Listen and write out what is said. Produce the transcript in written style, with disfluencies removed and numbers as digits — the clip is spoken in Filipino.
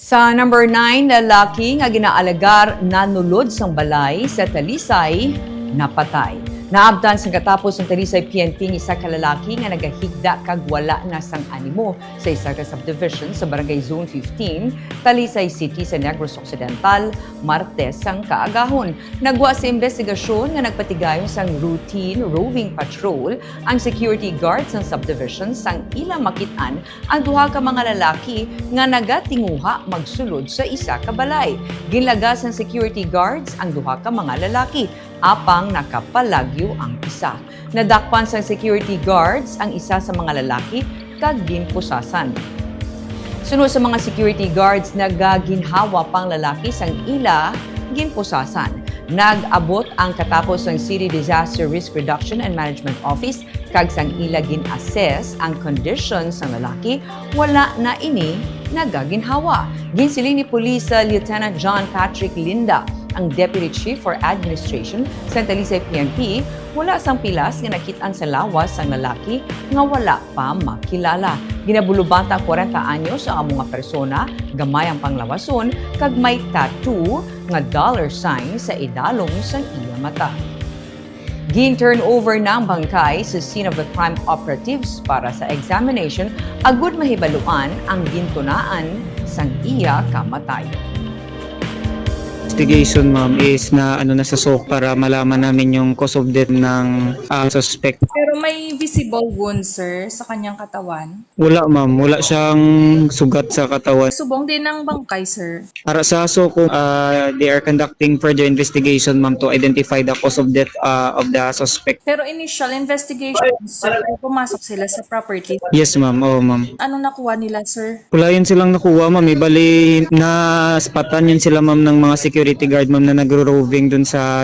Sa number 9, lalaki nga ginaalagar nanulod sang balay sa Talisay, napatay. Naabdan sang katapos ng Talisay PNP ni isa ka lalaki nga nagahigda kag wala na sang animo sa isa ka subdivision sa Barangay Zone 15, Talisay City sa Negros Occidental, Martes sang kaagahon. Nagwa sa investigasyon nga nagpatigayon sang routine roving patrol ang security guards ng subdivision sang ilang makitaan ang duha ka mga lalaki nga nagatinguha magsulod sa isa ka balay. Ginlagas ng security guards ang duha ka mga lalaki apang nakapalagyo ang isa. Nadakpan sa security guards ang isa sa mga lalaki kag ginpusasan. Sunod sa mga security guards, nagaginhawa pang lalaki sang ila ginpusasan. Nag-abot ang katapos ng City Disaster Risk Reduction and Management Office kag sang ila gin-assess ang conditions ng lalaki, wala na ini nagaginhawa. Ginsiling ni Police Lieutenant John Patrick Linda, ang Deputy Chief for Administration sa Talisay PNP, wala sang pilas nga nakitaan sa lawas ang lalaki nga wala pa makilala. Ginabulubanta 40 anyos ang mga persona, gamay ang panglawason, kag may tattoo nga $sign sa idalong sang iya mata. Gin-turn over ng bangkay sa scene of the crime operatives para sa examination, agud mahibaluan ang gintunaan sang iya kamatayon. Investigation, ma'am, is na sa SOC para malaman namin yung cause of death ng suspect. Pero may visible wound, sir, sa kanyang katawan. Wala, ma'am. Wala siyang sugat sa katawan. Subong din ng bangkay, sir. Para sa SOC, they are conducting further investigation, ma'am, to identify the cause of death of the suspect. Pero initial investigation, sir, ay pumasok sila sa property. Yes, ma'am. Oo, ma'am. Anong nakuha nila, sir? Wala yun silang nakuha, ma'am. Bali, na spatan yun sila, ma'am, ng mga security guard, ma'am, na nagro-roving dun sa